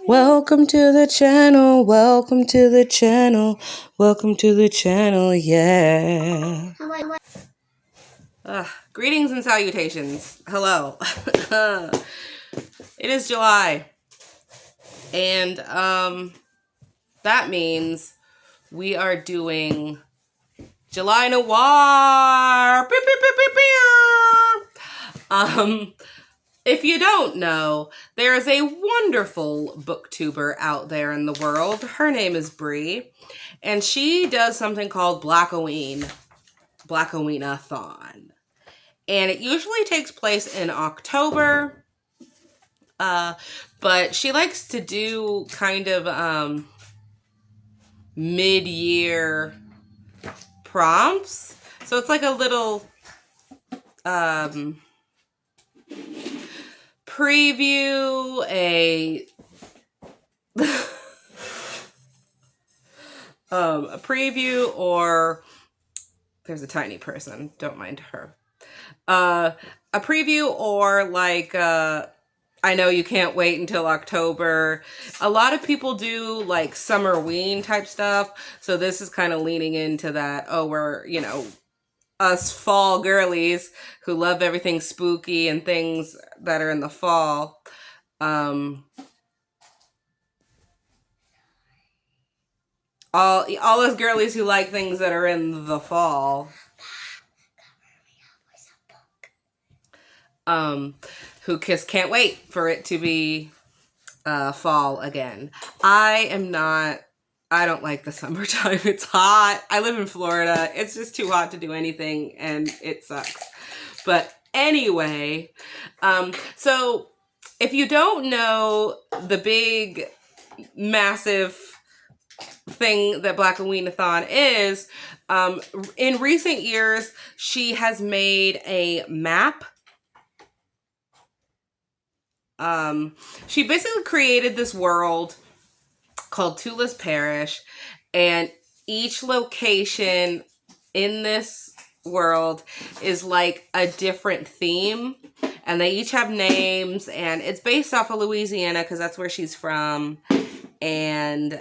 Welcome to the channel, welcome to the channel, welcome to the channel, yeah. Greetings and salutations. Hello. It is July. And that means we are doing July Noir. If you don't know, there is a wonderful booktuber out there in the world. Her name is Bree, and she does something called Blackoween-a-thon. And it usually takes place in October, but she likes to do kind of mid-year prompts. So it's like a little preview, a preview, or there's a tiny person, don't mind her. A preview, or like I know you can't wait until October. A lot of people do like summerween type stuff, so this is kind of leaning into that. Oh, we're, us fall girlies who love everything spooky and things that are in the fall. All us girlies who like things that are in the fall. Who just can't wait for it to be fall again. I don't like the summertime. It's hot. I live in Florida. It's just too hot to do anything, and it sucks. But anyway, so if you don't know the big, massive thing that Blackoween-a-thon is, in recent years, she has made a map. She basically created this world called Tulis Parish, and each location in this world is like a different theme, and they each have names, and it's based off of Louisiana because that's where she's from. And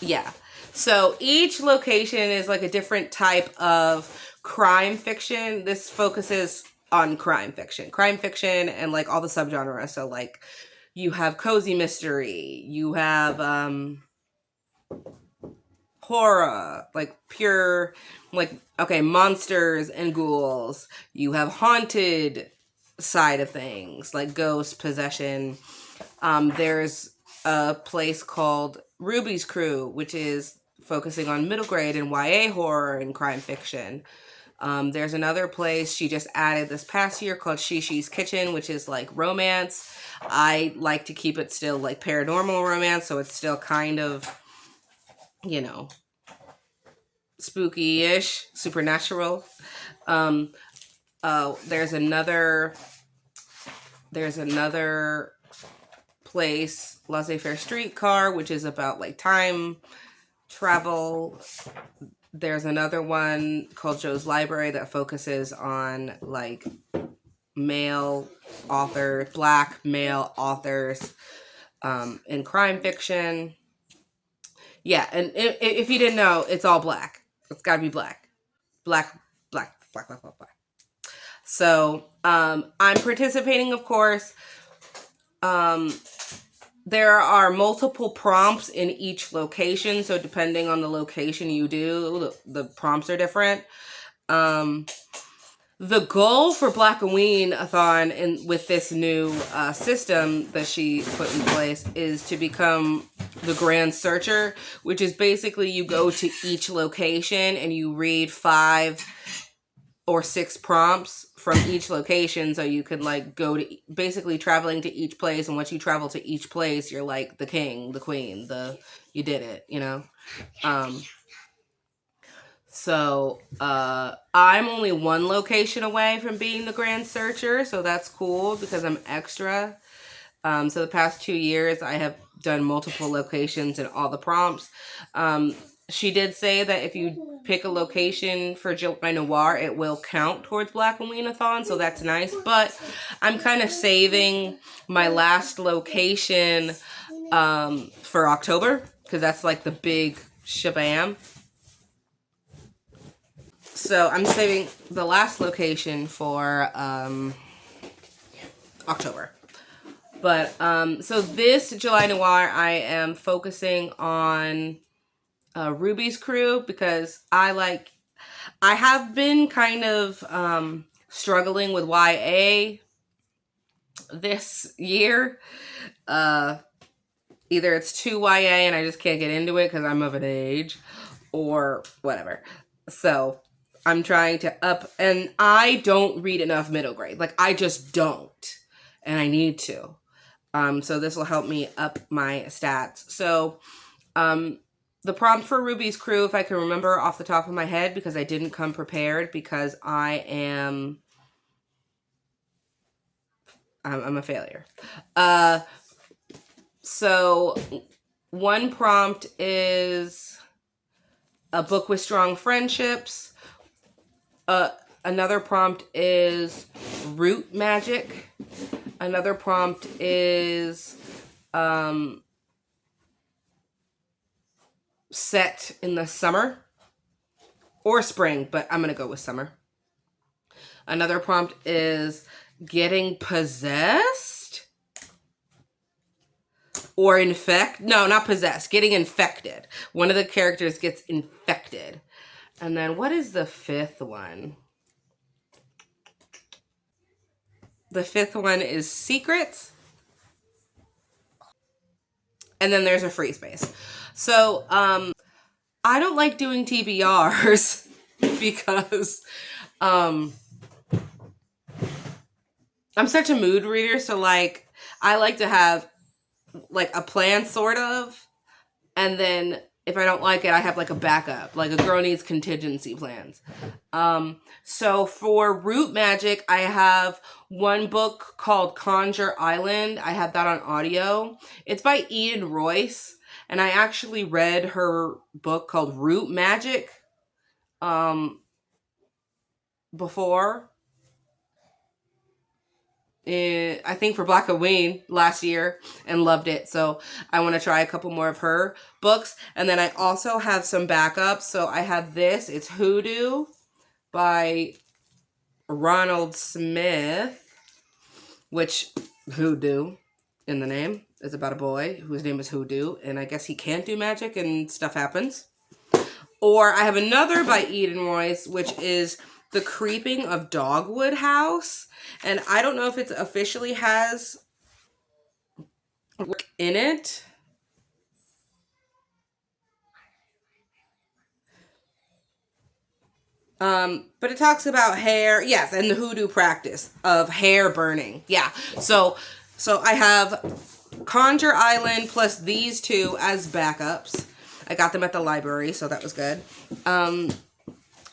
yeah, so each location is like a different type of crime fiction. This focuses on crime fiction and like all the subgenres. So like you have cozy mystery, you have horror, like pure, like, okay, monsters and ghouls. You have haunted side of things, like ghost possession. There's a place called Ruby's Crew, which is focusing on middle grade and YA horror and crime fiction. There's another place she just added this past year called Shishi's Kitchen, which is like romance. I like to keep it still like paranormal romance, so it's still kind of, spooky-ish, supernatural. There's another place, Laissez-Faire Streetcar, which is about like time travel. There's another one called Joe's Library that focuses on like black male authors in crime fiction. Yeah, and if you didn't know, it's all black. It's gotta be black. Black. So I'm participating, of course. There are multiple prompts in each location, so depending on the location you do, the prompts are different. The goal for Blackoween-a-thon with this new system that she put in place is to become the Grand Searcher, which is basically you go to each location and you read 5 or 6 prompts from each location, so you can like go to basically traveling to each place, and once you travel to each place, you're like the king, the queen, you did it, So I'm only 1 location away from being the Grand Searcher, so that's cool because I'm extra. So the past 2 years I have done multiple locations and all the prompts. She did say that if you pick a location for July Noir, it will count towards Black Halloween-a-thon, so that's nice. But I'm kind of saving my last location for October, because that's like the big shabam. So I'm saving the last location for October. But so this July Noir, I am focusing on Ruby's crew, because I have been kind of struggling with YA this year. Either it's too YA and I just can't get into it because I'm of an age, or whatever. So I'm trying to up, and I don't read enough middle grade. Like, I just don't, and I need to. So this will help me up my stats. So the prompt for Ruby's crew, if I can remember off the top of my head, because I didn't come prepared, because I'm a failure. So one prompt is a book with strong friendships. Another prompt is root magic. Another prompt is set in the summer or spring, but I'm going to go with summer. Another prompt is getting possessed or no, not possessed, getting infected. One of the characters gets infected. And then what is the fifth one? The fifth one is secrets. And then there's a free space. So, I don't like doing TBRs because, I'm such a mood reader. So like, I like to have like a plan sort of, and then if I don't like it, I have like a backup. Like, a girl needs contingency plans. So for root magic, I have one book called Conjure Island. I have that on audio. It's by Eden Royce, and I actually read her book called Root Magic before. I think for Black Halloween last year, and loved it. So I want to try a couple more of her books. And then I also have some backups. So I have this. It's Hoodoo by Ronald Smith, which Hoodoo in the name is about a boy whose name is Hoodoo, and I guess he can't do magic and stuff happens. Or I have another by Eden Royce, which is The Creeping of Dogwood House. And I don't know if it officially has work in it. But it talks about hair, yes, and the hoodoo practice of hair burning. Yeah. So I have Conjure Island plus these two as backups. I got them at the library, so that was good.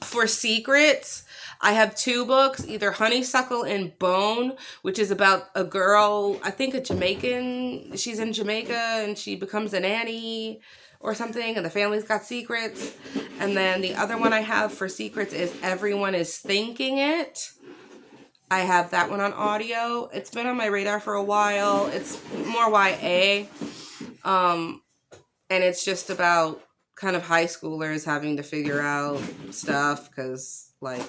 For secrets, I have two books, either Honeysuckle and Bone, which is about a girl, I think a Jamaican. She's in Jamaica and she becomes a nanny or something, and the family's got secrets. And then the other one I have for secrets is Everyone is Thinking It. I have that one on audio. It's been on my radar for a while. It's more YA. And it's just about kind of high schoolers having to figure out stuff because, like,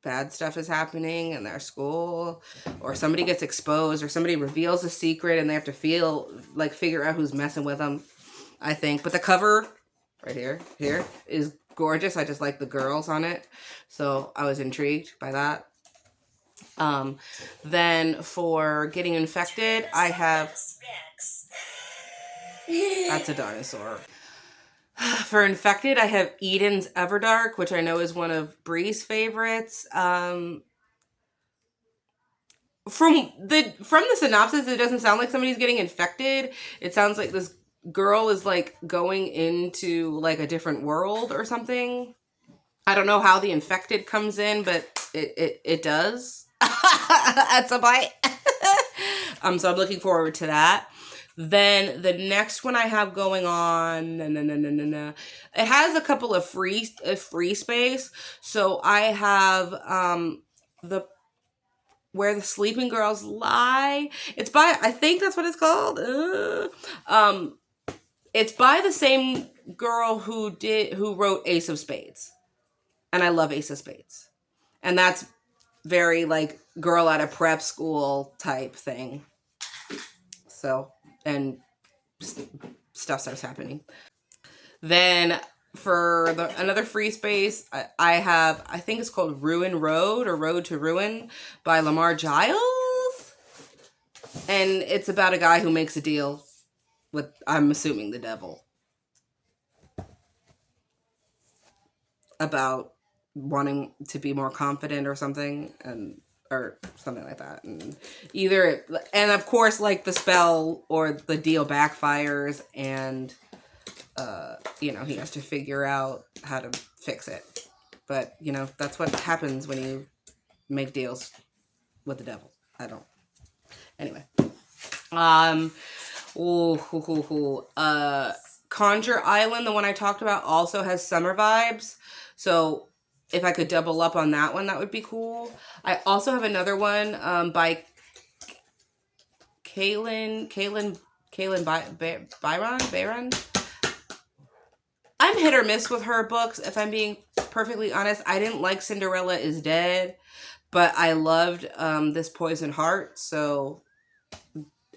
bad stuff is happening in their school, or somebody gets exposed, or somebody reveals a secret and they have to figure out who's messing with them, I think. But the cover right here is gorgeous. I just like the girls on it, so I was intrigued by that. Then for getting infected, I have, that's a dinosaur. For infected, I have Eden's Everdark, which I know is one of Bree's favorites. From the synopsis, it doesn't sound like somebody's getting infected. It sounds like this girl is like going into like a different world or something. I don't know how the infected comes in, but it does. That's a bite. So I'm looking forward to that. Then the next one I have going on, it has a couple of free space. So I have the Where the Sleeping Girls Lie. It's by, I think that's what it's called. Um, it's by the same girl who wrote Ace of Spades, and I love Ace of Spades, and that's very like girl out of prep school type thing. So, and stuff starts happening. Then for another free space, I have, I think it's called Ruin Road or Road to Ruin by Lamar Giles. And it's about a guy who makes a deal with, I'm assuming, the devil, about wanting to be more confident or something, and or something like that. And and of course, like, the spell or the deal backfires, and he has to figure out how to fix it. But that's what happens when you make deals with the devil. I don't. Anyway. Conjure Island, the one I talked about, also has summer vibes. So if I could double up on that one, that would be cool. I also have another one by Kaylin Byron. I'm hit or miss with her books, if I'm being perfectly honest. I didn't like Cinderella is Dead, but I loved This Poison Heart, so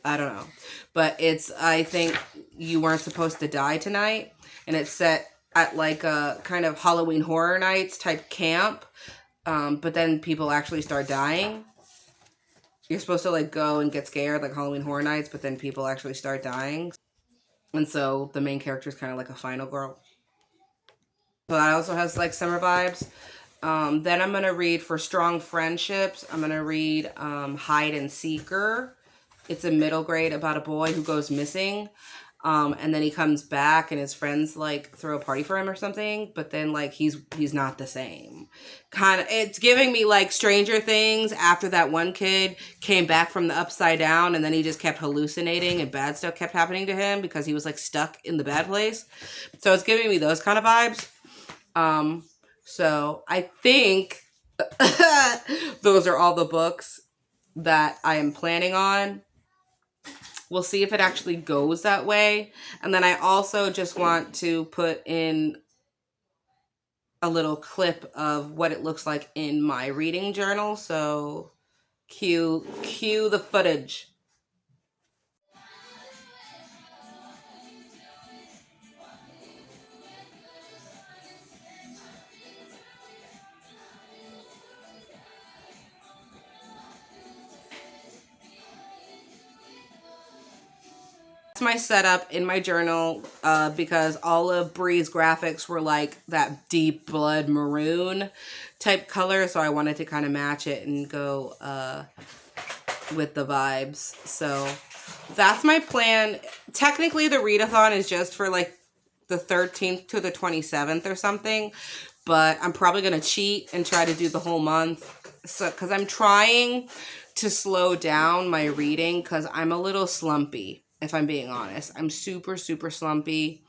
I don't know. But it's, I think, You Weren't Supposed to Die Tonight, and it's set at like a kind of Halloween Horror Nights type camp, but then people actually start dying. You're supposed to like go and get scared like Halloween Horror Nights, but then people actually start dying. And so the main character is kind of like a final girl. So that also has like summer vibes. Then I'm going to read, for strong friendships, I'm going to read Hide and Seeker. It's a middle grade about a boy who goes missing. And then he comes back and his friends like throw a party for him or something. But then like he's not the same. It's giving me like Stranger Things after that one kid came back from the upside down and then he just kept hallucinating and bad stuff kept happening to him because he was like stuck in the bad place. So it's giving me those kind of vibes. So I think those are all the books that I am planning on. We'll see if it actually goes that way. And then I also just want to put in a little clip of what it looks like in my reading journal. So cue the footage. My setup in my journal because all of Bree's graphics were like that deep blood maroon type color, so I wanted to kind of match it and go with the vibes. So that's my plan. Technically the readathon is just for like the 13th to the 27th or something, but I'm probably gonna cheat and try to do the whole month, so because I'm trying to slow down my reading because I'm a little slumpy. If I'm being honest, I'm super slumpy.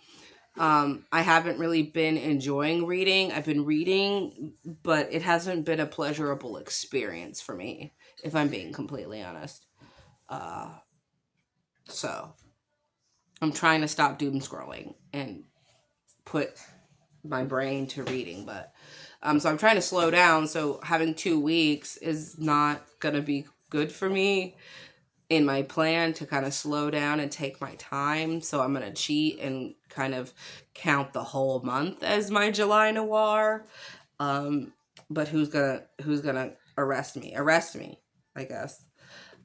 I haven't really been enjoying reading. I've been reading, but it hasn't been a pleasurable experience for me, if I'm being completely honest. So I'm trying to stop doom scrolling and put my brain to reading, but so I'm trying to slow down. So having 2 weeks is not gonna be good for me in my plan to kind of slow down and take my time. So I'm going to cheat and kind of count the whole month as my July Noir. But who's gonna arrest me? Arrest me, I guess.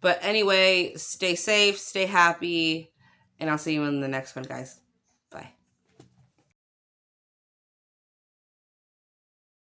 But anyway, stay safe, stay happy, and I'll see you in the next one, guys. Bye.